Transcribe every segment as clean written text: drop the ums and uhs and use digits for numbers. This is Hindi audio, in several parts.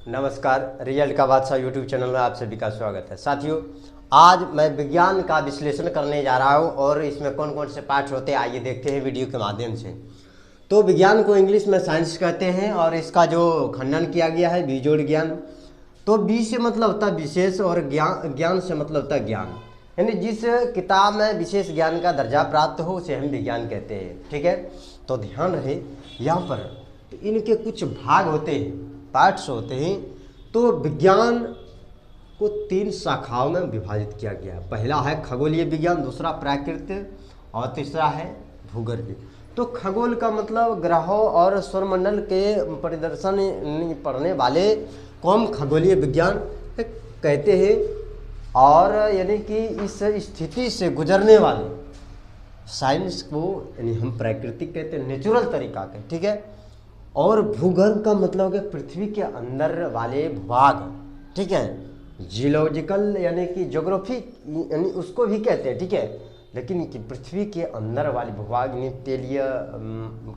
नमस्कार, रिजल्ट का बादशाह यूट्यूब चैनल में आप सभी का स्वागत है। साथियों, आज मैं विज्ञान का विश्लेषण करने जा रहा हूं और इसमें कौन कौन से पार्ट होते हैं आइए देखते हैं वीडियो के माध्यम से। तो विज्ञान को इंग्लिश में साइंस कहते हैं और इसका जो खंडन किया गया है बीजोड़ ज्ञान। तो बी से मतलब होता है विशेष और ज्ञान से मतलब होता है ज्ञान, यानी जिस किताब में विशेष ज्ञान का दर्जा प्राप्त हो उसे हम विज्ञान कहते हैं। ठीक है, तो ध्यान रहे यहाँ पर इनके कुछ भाग होते हैं, पार्ट्स होते हैं। तो विज्ञान को 3 शाखाओं में विभाजित किया गया। पहला है खगोलीय विज्ञान, दूसरा प्राकृतिक और तीसरा है भूगर्भीय। तो खगोल का मतलब ग्रहों और सौरमंडल के परिदर्शन पढ़ने वाले को हम खगोलीय विज्ञान कहते हैं, और यानी कि इस स्थिति से गुजरने वाले साइंस को यानी हम प्राकृतिक कहते हैं, नेचुरल तरीका के। ठीक है, और भूगर्भ का मतलब है पृथ्वी के अंदर वाले भूभाग। ठीक है, जियोलॉजिकल यानी कि ज्योग्राफी यानी उसको भी कहते हैं। ठीक है, लेकिन कि पृथ्वी के अंदर वाले भूभाग यानी तेलीय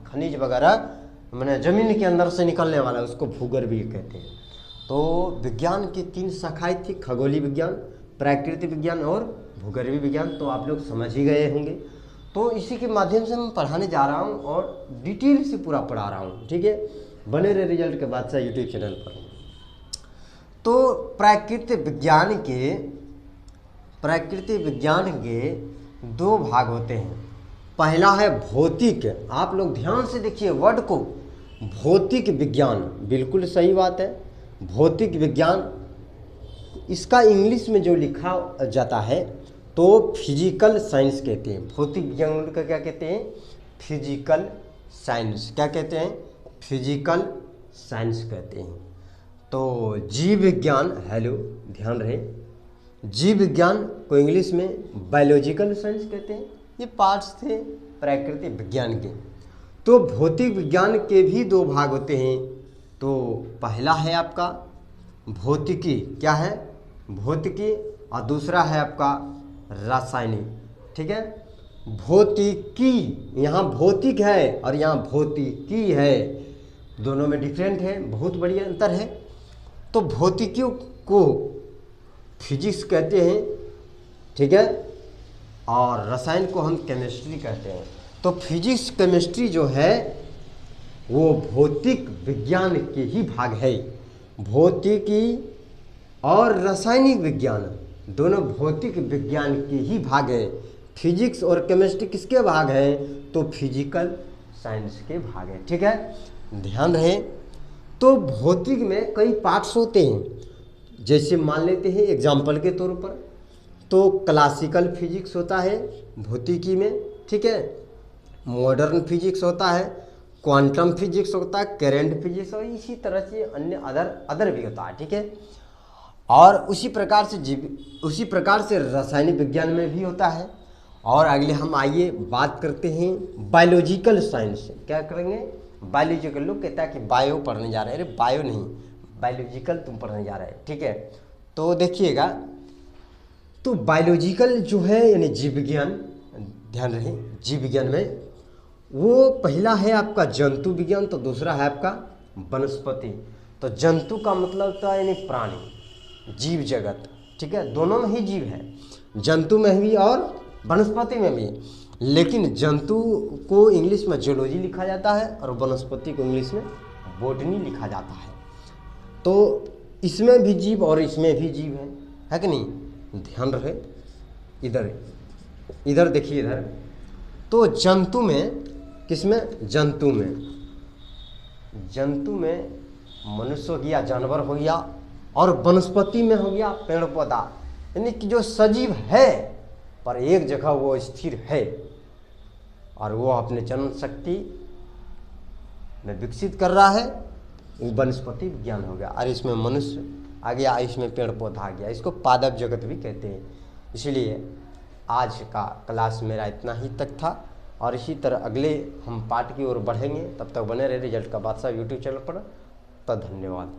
खनिज वगैरह मैंने जमीन के अंदर से निकलने वाला उसको भूगर्भीय कहते हैं। तो विज्ञान की 3 शाखाएं थी, खगोलीय विज्ञान, प्राकृतिक विज्ञान और भूगर्भीय विज्ञान। तो आप लोग समझ ही गए होंगे। तो इसी के माध्यम से मैं पढ़ाने जा रहा हूँ और डिटेल से पूरा पढ़ा रहा हूँ। ठीक है, बने रहे रिजल्ट के बादशाह यूट्यूब चैनल पर। तो प्राकृतिक विज्ञान के 2 भाग होते हैं। पहला है भौतिक। आप लोग ध्यान से देखिए वर्ड को, भौतिक विज्ञान, बिल्कुल सही बात है। भौतिक विज्ञान इसका इंग्लिश में जो लिखा जाता है तो फिजिकल साइंस कहते हैं। भौतिक विज्ञान का क्या कहते हैं? Physical science. क्या कहते हैं? फिजिकल साइंस कहते हैं। तो जीव विज्ञान, हेलो ध्यान रहे, जीव विज्ञान को इंग्लिश में बायोलॉजिकल साइंस कहते हैं। ये पार्ट्स थे प्राकृतिक विज्ञान के। तो भौतिक विज्ञान के भी 2 भाग होते हैं। तो पहला है आपका भौतिकी, क्या है? भौतिकी, और दूसरा है आपका रासायनिक। ठीक है, भौतिकी, यहाँ भौतिक है और यहाँ भौतिकी है, दोनों में डिफरेंट है, बहुत बढ़िया अंतर है। तो भौतिकी को फिजिक्स कहते हैं, ठीक है, और रसायन को हम केमिस्ट्री कहते हैं। तो फिजिक्स केमिस्ट्री जो है वो भौतिक विज्ञान के ही भाग है। भौतिकी और रासायनिक विज्ञान दोनों भौतिक विज्ञान के ही भाग है। फिजिक्स और केमिस्ट्री किसके भाग हैं? तो फिजिकल साइंस के भाग है। ठीक है, ध्यान रहे। तो भौतिक में कई पार्ट्स होते हैं, जैसे मान लेते हैं एग्जाम्पल के तौर पर, तो क्लासिकल फिजिक्स होता है भौतिकी में। ठीक है, मॉडर्न फिजिक्स होता है, क्वांटम फिजिक्स होता है, करेंट फिजिक्स, और इसी तरह से अन्य अदर भी होता है। ठीक है, और उसी प्रकार से रासायनिक विज्ञान में भी होता है। और अगले हम आइए बात करते हैं बायोलॉजिकल साइंस। क्या करेंगे? बायोलॉजिकल। लोग कहता है कि बायो पढ़ने जा रहे हैं, अरे बायो नहीं, बायोलॉजिकल तुम पढ़ने जा रहे हैं। ठीक है, तो देखिएगा, तो बायोलॉजिकल जो है यानी जीव विज्ञान, ध्यान रहे, जीव विज्ञान में वो पहला है आपका जंतु विज्ञान, तो दूसरा है आपका वनस्पति। तो जंतु का मतलब होता है यानी प्राणी, जीव जगत। ठीक है, दोनों में ही जीव है, जंतु में भी और वनस्पति में भी। लेकिन जंतु को इंग्लिश में जूलॉजी लिखा जाता है और वनस्पति को इंग्लिश में बॉटनी लिखा जाता है। तो इसमें भी जीव और इसमें भी जीव है कि नहीं? ध्यान रहे, इधर देखिए, इधर। तो जंतु में, किसमें? जंतु में मनुष्य हो गया, जानवर हो गया, और वनस्पति में हो गया पेड़ पौधा, यानी कि जो सजीव है पर एक जगह वो स्थिर है और वो अपने जन्म शक्ति में विकसित कर रहा है, वो वनस्पति विज्ञान हो गया। और इसमें मनुष्य आ गया, इसमें पेड़ पौधा आ गया, इसको पादप जगत भी कहते हैं। इसलिए आज का क्लास मेरा इतना ही तक था, और इसी तरह अगले हम पार्ट की ओर बढ़ेंगे। तब तक बने रहे रिजल्ट का बादशाह यूट्यूब चैनल पर। तो धन्यवाद।